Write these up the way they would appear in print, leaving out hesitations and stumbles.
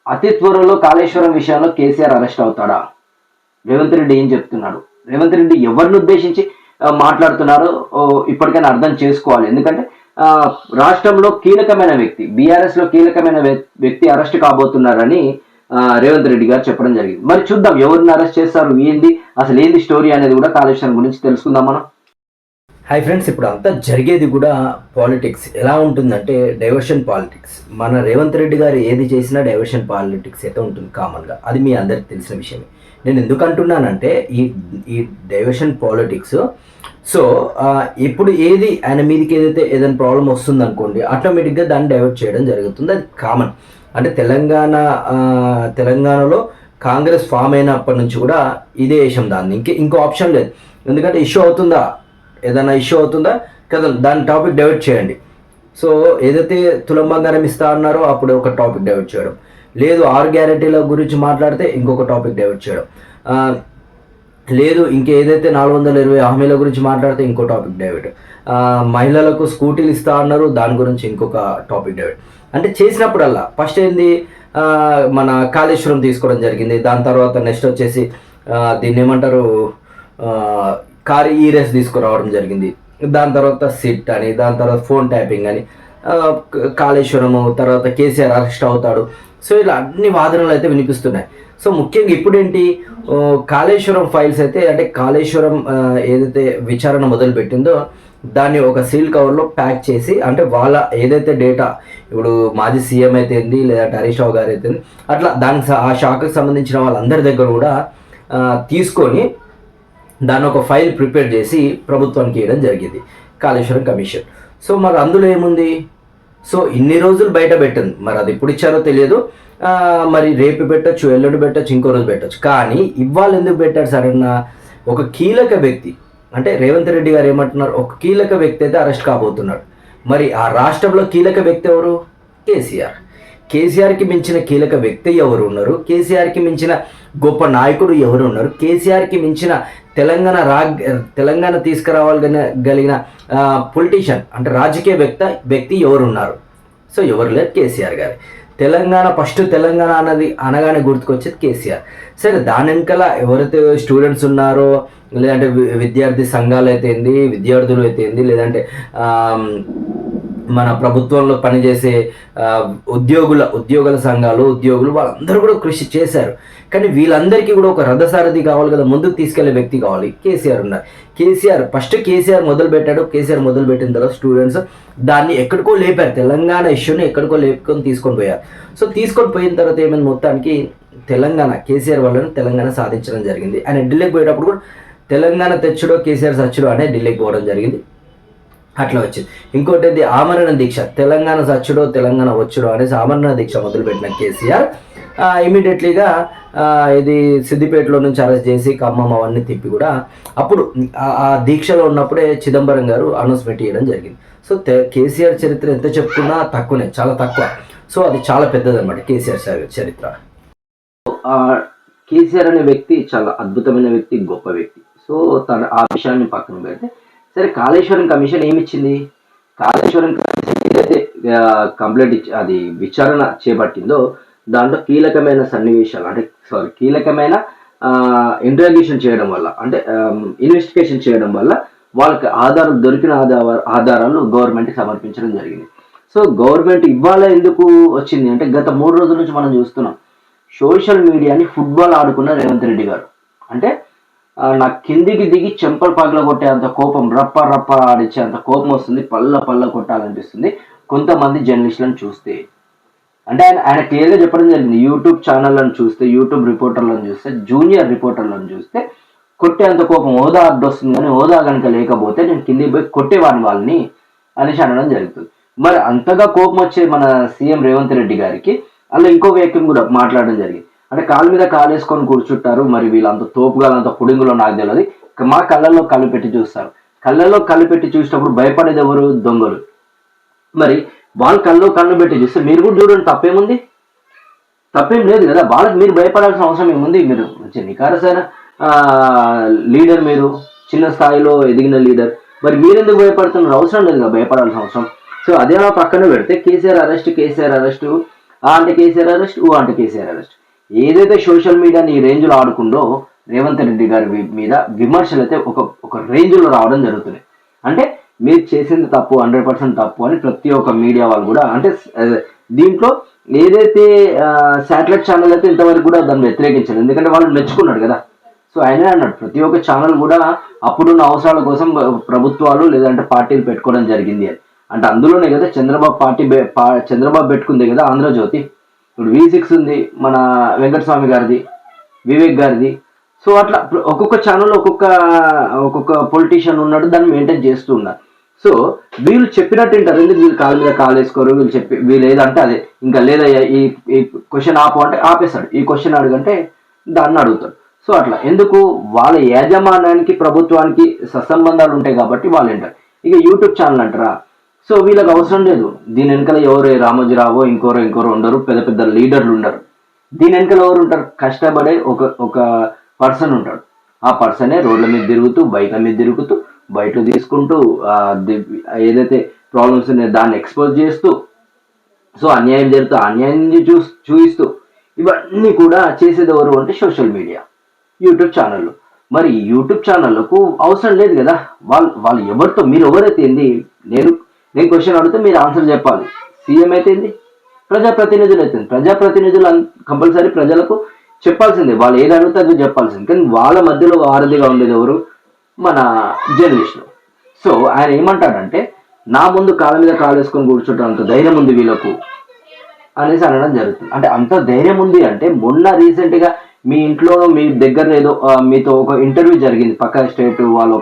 అతి త్వరలో కాళేశ్వరం విషయంలో కేసీఆర్ అరెస్ట్ అవుతాడా? రేవంత్ రెడ్డి ఏం చెప్తున్నాడు? రేవంత్ రెడ్డి ఎవరిని ఉద్దేశించి మాట్లాడుతున్నారో ఇప్పటికైనా అర్థం చేసుకోవాలి. ఎందుకంటే రాష్ట్రంలో కీలకమైన వ్యక్తి, బీఆర్ఎస్ లో కీలకమైన వ్యక్తి అరెస్ట్ కాబోతున్నారని రేవంత్ రెడ్డి గారు చెప్పడం జరిగింది. మరి చూద్దాం ఎవరిని అరెస్ట్ చేస్తారు, ఏంది అసలు ఏంది స్టోరీ అనేది కూడా కాళేశ్వరం గురించి తెలుసుకుందాం మనం. హాయ్ ఫ్రెండ్స్, ఇప్పుడు అంతా జరిగేది కూడా పాలిటిక్స్ ఎలా ఉంటుందంటే డైవర్షన్ పాలిటిక్స్. మన రేవంత్ రెడ్డి గారు ఏది చేసినా డైవర్షన్ పాలిటిక్స్ అయితే ఉంటుంది కామన్గా, అది మీ అందరికి తెలిసిన విషయమే. నేను ఎందుకు అంటున్నానంటే ఈ డైవర్షన్ పాలిటిక్స్, సో ఇప్పుడు ఏది ఆయన మీదకి ఏదైనా ప్రాబ్లం వస్తుంది అనుకోండి, ఆటోమేటిక్గా దాన్ని డైవర్ట్ చేయడం జరుగుతుంది. అది కామన్. అంటే తెలంగాణలో కాంగ్రెస్ ఫామ్ అయినప్పటి నుంచి కూడా ఇదే వేసాం దాన్ని, ఇంకో ఆప్షన్ లేదు. ఎందుకంటే ఇష్యూ అవుతుందా, ఏదైనా ఇష్యూ అవుతుందా కదా, దాని టాపిక్ డైవర్ట్ చేయండి. సో ఏదైతే తులం బంగారం ఇస్తా అన్నారో అప్పుడు ఒక టాపిక్ డైవర్ట్ చేయడం, లేదు 6 గ్యారెంటీల గురించి మాట్లాడితే ఇంకొక టాపిక్ డైవర్ట్ చేయడం, లేదు ఇంకేదైతే 420 హామీల గురించి మాట్లాడితే ఇంకో టాపిక్ డైవర్ట్, మహిళలకు స్కూటీలు ఇస్తా అన్నారు దాని గురించి ఇంకొక టాపిక్ డైవర్ట్. అంటే చేసినప్పుడల్లా ఫస్ట్ ఏంది, మన కాళేశ్వరం తీసుకోవడం జరిగింది. దాని తర్వాత నెక్స్ట్ వచ్చేసి దీన్ని ఏమంటారు, కార్ ఈరెస్ తీసుకురావడం జరిగింది. దాని తర్వాత సిట్ అని, దాని తర్వాత ఫోన్ ట్యాపింగ్ అని, కాళేశ్వరము, తర్వాత కేసీఆర్ అరెస్ట్ అవుతాడు. సో ఇలా అన్ని వాదనలు అయితే వినిపిస్తున్నాయి. సో ముఖ్యంగా ఇప్పుడేంటి, కాళేశ్వరం ఫైల్స్ అయితే, అంటే కాళేశ్వరం ఏదైతే విచారణ మొదలుపెట్టిందో దాన్ని ఒక సీల్ కవర్లో ప్యాక్ చేసి, అంటే వాళ్ళ ఏదైతే డేటా, ఇప్పుడు మాజీ సీఎం అయితే ఏంది, లేదంటే హరీష్ రావు గారు అయితే అట్లా దానికి ఆ శాఖకు సంబంధించిన వాళ్ళందరి దగ్గర కూడా తీసుకొని దాన్ని ఒక ఫైల్ ప్రిపేర్ చేసి ప్రభుత్వానికి ఇవ్వడం జరిగింది కాళేశ్వరం కమిషన్. సో మరి అందులో ఏముంది, సో ఇన్ని రోజులు బయట పెట్టింది, మరి అది ఎప్పుడు ఇచ్చారో తెలియదు. మరి రేపు పెట్టచ్చు, ఎల్లుండి పెట్టచ్చు, ఇంకో రోజు పెట్టచ్చు. కానీ ఇవాళ ఎందుకు పెట్టారు సరైన, ఒక కీలక వ్యక్తి, అంటే రేవంత్ రెడ్డి గారు ఏమంటున్నారు, ఒక కీలక వ్యక్తి అయితే అరెస్ట్ కాబోతున్నాడు. మరి ఆ రాష్ట్రంలో కీలక వ్యక్తి ఎవరు? కేసీఆర్. కేసీఆర్కి మించిన కీలక వ్యక్తి ఎవరు ఉన్నారు? కేసీఆర్కి మించిన గొప్ప నాయకుడు ఎవరు ఉన్నారు? కేసీఆర్కి మించిన తెలంగాణ తీసుకురావాలగలిగిన పొలిటీషియన్, అంటే రాజకీయ వ్యక్తి ఎవరు ఉన్నారు? సో ఎవరు లేరు, కేసీఆర్ గారు. తెలంగాణ అనగానే గుర్తుకొచ్చేది కేసీఆర్. సరే, దాని వెనకాల ఎవరైతే స్టూడెంట్స్ ఉన్నారో, లేదంటే విద్యార్థి సంఘాలు అయితే ఏంది, విద్యార్థులు అయితే ఏంది, లేదంటే మన ప్రభుత్వంలో పనిచేసే ఉద్యోగుల సంఘాలు, వాళ్ళందరూ కూడా కృషి చేశారు. కానీ వీళ్ళందరికీ కూడా ఒక రథసారథి కావాలి కదా, ముందుకు తీసుకెళ్లే వ్యక్తి కావాలి. కేసీఆర్ ఉన్నారు. కేసీఆర్ మొదలుపెట్టాడు. కేసీఆర్ మొదలుపెట్టిన తర్వాత స్టూడెంట్స్ దాన్ని ఎక్కడికో లేపారు, తెలంగాణ ఇష్యూని ఎక్కడికో లేపుకొని తీసుకొని పోయారు. సో తీసుకొని పోయిన తర్వాత ఏమైనా మొత్తానికి కేసీఆర్ వల్ల తెలంగాణ సాధించడం జరిగింది. ఆయన ఢిల్లీకి పోయేటప్పుడు కూడా తెలంగాణ తెచ్చుడో కేసీఆర్ సచ్చుడో అనే ఢిల్లీకి పోవడం జరిగింది. అట్లా వచ్చింది. ఇంకోటి ఇది ఆమరణ దీక్ష, తెలంగాణ సచ్చుడో తెలంగాణ వచ్చుడో అనేసి ఆమరణ దీక్ష మొదలుపెట్టిన కేసీఆర్ ఇమీడియట్లీగా ఇది సిద్దిపేటలో నుంచి అరెస్ట్ చేసి ఖమ్మం అవన్నీ తిప్పి కూడా అప్పుడు ఆ దీక్షలో ఉన్నప్పుడే చిదంబరం గారు అనౌన్స్మెంట్ చేయడం జరిగింది. సో కేసీఆర్ చరిత్ర ఎంత చెప్పుకున్నా తక్కువనే, చాలా తక్కువ. సో అది చాలా పెద్దదన్నమాట కేసీఆర్ చరిత్ర. కేసీఆర్ అనే వ్యక్తి చాలా అద్భుతమైన వ్యక్తి, గొప్ప వ్యక్తి. సో తన ఆ విషయాన్ని పక్కన పెడితే, సరే కాళేశ్వరం కమిషన్ ఏమిచ్చింది? కాళేశ్వరం కమిషన్ ఏదైతే కంప్లైంట్ అది విచారణ చేపట్టిందో దాంట్లో కీలకమైన సన్నివేశాలు, అంటే కీలకమైన ఇంట్రాగేషన్ చేయడం వల్ల, అంటే ఇన్వెస్టిగేషన్ చేయడం వల్ల వాళ్ళకి దొరికిన ఆధారాలు గవర్నమెంట్కి సమర్పించడం జరిగింది. సో గవర్నమెంట్ ఇవాళ ఎందుకు వచ్చింది అంటే, గత 3 రోజుల నుంచి మనం చూస్తున్నాం సోషల్ మీడియాని ఫుట్బాల్ ఆడుకున్న రేవంత్ రెడ్డి గారు. అంటే నాకు కిందికి దిగి చెంపలు పగల కొట్టే అంత కోపం, రప్ప ఆడిచ్చే అంత కోపం వస్తుంది, పళ్ళ కొట్టాలనిపిస్తుంది కొంతమంది జర్నలిస్టులను చూస్తే. అంటే ఆయన క్లియర్గా చెప్పడం జరిగింది, యూట్యూబ్ ఛానళ్ళను చూస్తే, యూట్యూబ్ రిపోర్టర్లను చూస్తే, జూనియర్ రిపోర్టర్లను చూస్తే కొట్టే అంత కోపం, హోదా అడ్డొస్తుంది, కానీ హోదా కనుక లేకపోతే నేను కిందికి పోయి కొట్టేవాడిని వాళ్ళని అనేసి అనడం జరుగుతుంది. మరి అంతగా కోపం వచ్చే మన సీఎం రేవంత్ రెడ్డి గారికి అలా ఇంకో వ్యక్తిని కూడా మాట్లాడడం జరిగింది. అంటే కాలు మీద కాలు వేసుకొని కూర్చుంటారు, మరి వీళ్ళంత తోపుగాలు అంత పుడింగులో నాకు తెలియదు, మా కళ్ళల్లో కళ్ళు పెట్టి చూస్తారు. కళ్ళల్లో కళ్ళు పెట్టి చూసినప్పుడు భయపడేది ఎవరు? దొంగలు. మరి వాళ్ళ కళ్ళు పెట్టి చూస్తే మీరు కూడా చూడండి, తప్పేం లేదు కదా. వాళ్ళకి మీరు భయపడాల్సిన అవసరం ఏముంది? మీరు నికారసైన లీడర్, మీరు చిన్న స్థాయిలో ఎదిగిన లీడర్, మరి మీరెందుకు భయపడుతున్నారు? అవసరం లేదు కదా భయపడాల్సిన అవసరం. సో అదే పక్కన పెడితే కేసీఆర్ అరెస్ట్ ఆ అంటే కేసీఆర్ అరెస్ట్, ఊ అంటే కేసీఆర్ అరెస్ట్. ఏదైతే సోషల్ మీడియాని ఈ రేంజ్లో ఆడుకుందో రేవంత్ రెడ్డి గారి మీద విమర్శలు అయితే ఒక రేంజ్లో రావడం జరుగుతుంది. అంటే మీరు చేసింది తప్పు, 100% తప్పు అని ప్రతి ఒక్క మీడియా వాళ్ళు కూడా, అంటే దీంట్లో ఏదైతే శాటిలైట్ ఛానల్ అయితే ఇంతవరకు కూడా దాన్ని వ్యతిరేకించారు, ఎందుకంటే వాళ్ళు మెచ్చుకున్నాడు కదా. సో ఆయనే అన్నాడు ప్రతి ఒక్క ఛానల్ కూడా అప్పుడున్న అవసరాల కోసం ప్రభుత్వాలు లేదంటే పార్టీలు పెట్టుకోవడం జరిగింది అని. అంటే అందులోనే కదా చంద్రబాబు పెట్టుకుంది కదా ఆంధ్రజ్యోతి. ఇప్పుడు V6 ఉంది, మన వెంకటస్వామి గారిది, వివేక్ గారిది. సో అట్లా ఒక్కొక్క ఛానల్ ఒక్కొక్క పొలిటీషియన్ ఉన్నాడు, దాన్ని మెయింటైన్ చేస్తూ ఉన్నారు. సో వీళ్ళు చెప్పినట్టు వింటారు, ఎందుకు వీళ్ళు కాళ్ళ మీద కాలు వేసుకోరు, వీళ్ళు ఏదంటే అదే, ఇంకా లేదయ్యా ఈ క్వశ్చన్ ఆపు అంటే ఆపేస్తాడు, ఈ క్వశ్చన్ అడుగంటే దాన్ని అడుగుతాడు. సో అట్లా ఎందుకు, వాళ్ళ యాజమాన్యానికి ప్రభుత్వానికి సత్సంబంధాలు ఉంటాయి కాబట్టి వాళ్ళు వింటారు. ఇక యూట్యూబ్ ఛానల్ అంటారా, సో వీళ్ళకి అవసరం లేదు. దీని వెనకాల ఎవరు రామోజీరావు ఇంకోరో ఉండరు, పెద్ద పెద్ద లీడర్లు ఉండరు. దీని వెనకాల ఎవరు ఉంటారు, కష్టపడే ఒక పర్సన్ ఉంటాడు. ఆ పర్సనే రోడ్ల మీద తిరుగుతూ, బైక్ల మీద తిరుగుతూ, బయటలు తీసుకుంటూ, ఏదైతే ప్రాబ్లమ్స్ ఉన్నాయో దాన్ని ఎక్స్పోజ్ చేస్తూ, సో అన్యాయం జరుగుతూ అన్యాయాన్ని చూపిస్తూ, ఇవన్నీ కూడా చేసేది ఎవరు అంటే సోషల్ మీడియా, యూట్యూబ్ ఛానళ్ళు. మరి యూట్యూబ్ ఛానళ్ళకు అవసరం లేదు కదా, వాళ్ళు ఎవరితో, మీరు ఎవరైతే ఏంది, నేను క్వశ్చన్ అడిగితే మీరు ఆన్సర్ చెప్పాలి. సీఎం అయితే ఏంది, ప్రజాప్రతినిధులు అయితే ప్రజాప్రతినిధులు కంపల్సరీ ప్రజలకు చెప్పాల్సిందే, వాళ్ళు ఏది అడిగితే అది చెప్పాల్సింది. కానీ వాళ్ళ మధ్యలో వారధిగా ఉండేది ఎవరు, మన జర్నలిస్టులు. సో ఆయన ఏమంటాడంటే, నా ముందు కాళ్ళ మీద కాలు వేసుకొని కూర్చుంటే అంత ధైర్యం ఉంది వీళ్ళకు అనేసి అనడం జరుగుతుంది. అంటే అంత ధైర్యం ఉంది అంటే, మొన్న రీసెంట్గా మీ ఇంట్లో మీ దగ్గర ఏదో మీతో ఒక ఇంటర్వ్యూ జరిగింది, పక్క స్టేట్ వాళ్ళు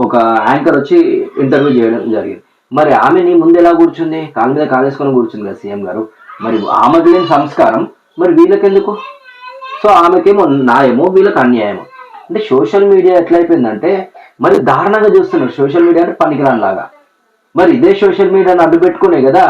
ఒక యాంకర్ వచ్చి ఇంటర్వ్యూ చేయడం జరిగింది. మరి ఆమె నీ ముందు ఎలా కూర్చుంది, కాళ్ళ మీద కాలేసుకొని కూర్చుంది కదా సీఎం గారు. మరి ఆమెకు లేని సంస్కారం మరి వీళ్ళకెందుకు? సో ఆమెకేమో న్యాయమో, వీళ్ళకి అన్యాయమో. అంటే సోషల్ మీడియా ఎట్లయిపోయిందంటే మరి దారుణంగా చూస్తున్నారు. సోషల్ మీడియా అంటే పనికిరాని లాగా. మరి ఇదే సోషల్ మీడియాని అడ్డు పెట్టుకునే కదా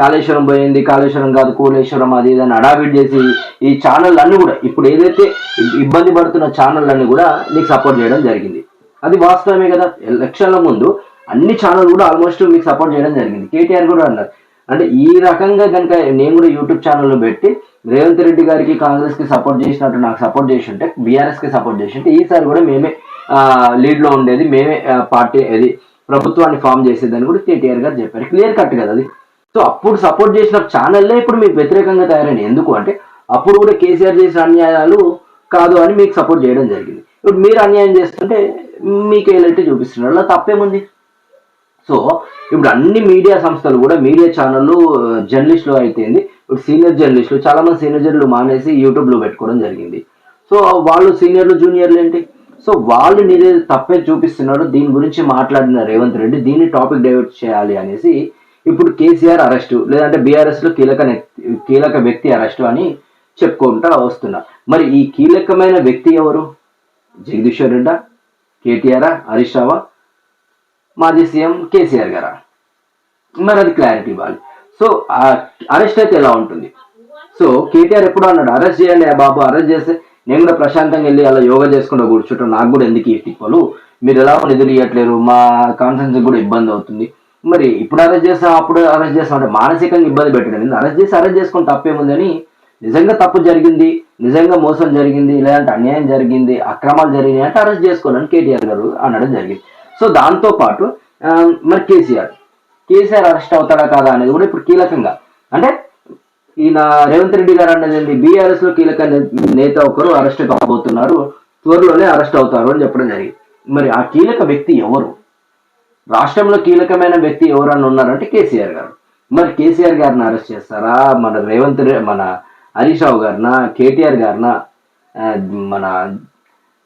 కాళేశ్వరం పోయింది, కాళేశ్వరం కాదు కూలేశ్వరం అది ఇదని అడావిడ్ చేసి ఈ ఛానల్ అన్ని కూడా, ఇప్పుడు ఏదైతే ఇబ్బంది పడుతున్న ఛానల్ అన్ని కూడా నీకు సపోర్ట్ చేయడం జరిగింది. అది వాస్తవమే కదా. ఎలక్షన్ల ముందు అన్ని ఛానల్ కూడా ఆల్మోస్ట్ మీకు సపోర్ట్ చేయడం జరిగింది. కేటీఆర్ కూడా అన్నారు. అంటే ఈ రకంగా కనుక నేను కూడా యూట్యూబ్ ఛానల్లో పెట్టి రేవంత్ రెడ్డి గారికి కాంగ్రెస్కి సపోర్ట్ చేసినట్టు నాకు సపోర్ట్ చేసి ఉంటే, బీఆర్ఎస్కి సపోర్ట్ చేసి ఉంటే, ఈసారి కూడా మేమే లీడ్లో ఉండేది, మేమే పార్టీ అది ప్రభుత్వాన్ని ఫామ్ చేసేదని కూడా కేటీఆర్ గారు చెప్పారు. క్లియర్ కట్ కదా అది. సో అప్పుడు సపోర్ట్ చేసిన ఛానల్లే ఇప్పుడు మీకు వ్యతిరేకంగా తయారైంది. ఎందుకు అంటే అప్పుడు కూడా కేసీఆర్ చేసిన అన్యాయాలు కాదు అని మీకు సపోర్ట్ చేయడం జరిగింది. ఇప్పుడు మీరు అన్యాయం చేస్తుంటే మీకు ఏలైతే చూపిస్తున్నారు, అలా తప్పేముంది? సో ఇప్పుడు అన్ని మీడియా సంస్థలు కూడా, మీడియా ఛానళ్ళు, జర్నలిస్టులు అయితే ఇప్పుడు సీనియర్ జర్నలిస్టులు, చాలామంది సీనియర్ జర్నలిస్టులు మానేసి యూట్యూబ్లో పెట్టుకోవడం జరిగింది. సో వాళ్ళు సీనియర్లు జూనియర్లు ఏంటి, సో వాళ్ళు నీదే తప్పే చూపిస్తున్నారు. దీని గురించి మాట్లాడిన రేవంత్ రెడ్డి దీన్ని టాపిక్ డైవర్ట్ చేయాలి అనేసి ఇప్పుడు కేసీఆర్ అరెస్టు, లేదంటే బీఆర్ఎస్లో కీలక వ్యక్తి అరెస్టు అని చెప్పుకుంటా వస్తున్నారు. మరి ఈ కీలకమైన వ్యక్తి ఎవరు? జగదీశ్వర్ రెడ్డా, కేటీఆర్, హరీష్ రావా, మాజీ సీఎం కేసీఆర్ గారా? మరి అది క్లారిటీ ఇవ్వాలి. సో అరెస్ట్ అయితే ఎలా ఉంటుంది? సో కేటీఆర్ ఎప్పుడు అన్నాడు, అరెస్ట్ చేయండి బాబు, అరెస్ట్ చేస్తే నేను కూడా ప్రశాంతంగా వెళ్ళి అలా యోగా చేసుకుంటూ కూర్చుంటాం, నాకు కూడా ఎందుకు ఈ టిప్పలు, మీరు ఎలా నిధులు ఇవ్వట్లేరు, మా కాన్ఫరెన్స్ కూడా ఇబ్బంది అవుతుంది. మరి ఇప్పుడు అరెస్ట్ చేస్తాం, అప్పుడు అరెస్ట్ చేస్తాం అంటే మానసికంగా ఇబ్బంది పెట్టడం. అరెస్ట్ చేసుకుని తప్పేముందని, నిజంగా తప్పు జరిగింది, నిజంగా మోసం జరిగింది, లేదంటే అన్యాయం జరిగింది, అక్రమాలు జరిగినాయి అంటే అరెస్ట్ చేసుకోవాలని కేటీఆర్ గారు అనడం జరిగింది. సో దాంతోపాటు మరి కేసీఆర్ అరెస్ట్ అవుతాడా కాదా అనేది కూడా ఇప్పుడు కీలకంగా, అంటే ఈయన రేవంత్ రెడ్డి గారు అన్నది బీఆర్ఎస్ లో కీలక నేత ఒకరు అరెస్ట్ కాబోతున్నారు, త్వరలోనే అరెస్ట్ అవుతారు అని చెప్పడం జరిగింది. మరి ఆ కీలక వ్యక్తి ఎవరు? రాష్ట్రంలో కీలకమైన వ్యక్తి ఎవరన్నా ఉన్నారంటే కేసీఆర్ గారు. మరి కేసీఆర్ గారిని అరెస్ట్ చేస్తారా, మన హరీష్ రావు గారినా, కేటీఆర్ గారినా, మన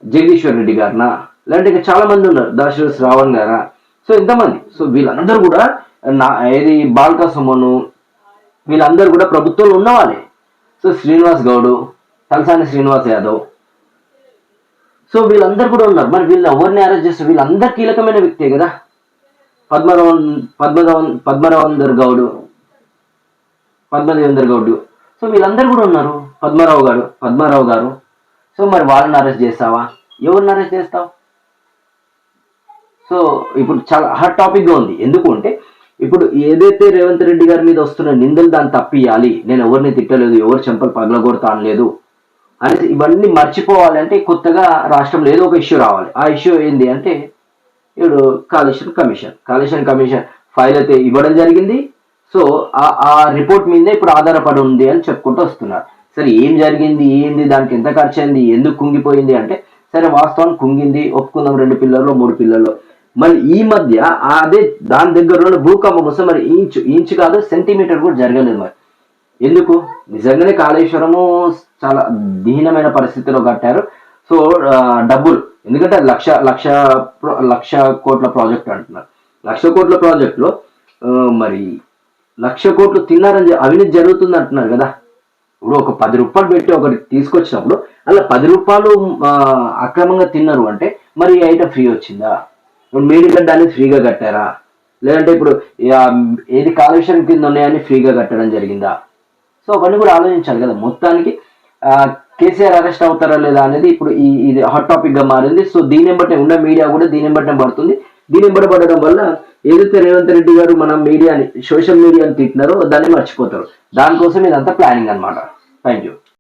జగదీశ్వర్ రెడ్డి గారినా, లేదంటే ఇంకా చాలా మంది ఉన్నారు, దాశరథి శ్రావణ్ గారా? సో ఇంతమంది. సో వీళ్ళందరూ కూడా ఏది బాల్కా సుమను, వీళ్ళందరూ కూడా ప్రభుత్వంలో ఉన్నవాళ్ళే. సో శ్రీనివాస్ గౌడ్, తలసాని శ్రీనివాస్ యాదవ్, సో వీళ్ళందరూ కూడా ఉన్నారు. మరి వీళ్ళు ఎవరిని అరెస్ట్ చేస్తారు? వీళ్ళందరూ కీలకమైన వ్యక్తే కదా. పద్మరావందర్ గౌడ్, సో వీళ్ళందరూ కూడా ఉన్నారు. పద్మారావు గారు. సో మరి వాళ్ళని అరెస్ట్ చేస్తావా? ఎవరిని అరెస్ట్ చేస్తావు? సో ఇప్పుడు చాలా హాట్ టాపిక్గా ఉంది. ఎందుకు అంటే ఇప్పుడు ఏదైతే రేవంత్ రెడ్డి గారి మీద వస్తున్న నిందలు దాన్ని తప్పియాలి, నేను ఎవరిని తిట్టలేదు, ఎవరు చెంపలు పగలగొడతాను లేదు అని ఇవన్నీ మర్చిపోవాలి అంటే కొత్తగా రాష్ట్రంలో ఏదో ఒక ఇష్యూ రావాలి. ఆ ఇష్యూ ఏంది అంటే ఇప్పుడు కాళేశ్వరం కమిషన్ ఫైల్ అయితే ఇవ్వడం జరిగింది. సో ఆ రిపోర్ట్ మీదే ఇప్పుడు ఆధారపడి ఉంది అని చెప్పుకుంటూ వస్తున్నారు. సరే ఏం జరిగింది, ఏంది, దానికి ఎంత ఖర్చు అయింది, ఎందుకు కుంగిపోయింది అంటే సరే వాస్తవం కుంగింది, ఒప్పుకుందాం, 2 పిల్లర్లు 3 పిల్లర్లు. మరి ఈ మధ్య అదే దాని దగ్గరలో భూకంపం వస్తే మరి ఇంచు కాదు సెంటీమీటర్ కూడా జరగలేదు. మరి ఎందుకు? నిజంగానే కాళేశ్వరము చాలా దీనమైన పరిస్థితిలో కట్టారు. సో డబ్బులు, ఎందుకంటే లక్ష కోట్ల ప్రాజెక్ట్ అంటున్నారు. 1,00,000 కోట్ల ప్రాజెక్టులో మరి 1,00,000 కోట్లు తిన్నారని అవినీతి జరుగుతుంది అంటున్నారు కదా. ఇప్పుడు ఒక 10 రూపాయలు పెట్టి ఒకటి తీసుకొచ్చినప్పుడు అలా 10 రూపాయలు అక్రమంగా తిన్నారు అంటే మరి ఈ ఐటమ్ ఫ్రీ వచ్చిందా? ఇప్పుడు మేడిగడ్డ అనేది ఫ్రీగా కట్టారా? లేదంటే ఇప్పుడు ఏది కాలుష్యం కింద ఉన్నాయని ఫ్రీగా కట్టడం జరిగిందా? సో అవన్నీ కూడా ఆలోచించాలి కదా. మొత్తానికి కేసీఆర్ అరెస్ట్ అవుతారా లేదా అనేది ఇప్పుడు ఇది హాట్ టాపిక్ గా మారింది. సో దీని వెంబటే ఉన్న మీడియా కూడా దీని వెంబటే పడుతుంది. దీని వెంబడి పడడం వల్ల ఏదైతే రేవంత్ రెడ్డి గారు మన మీడియాని, సోషల్ మీడియాని తిట్టినారో దాన్ని మర్చిపోతారు. దానికోసం ఇదంతా ప్లానింగ్ అనమాట. Thank you.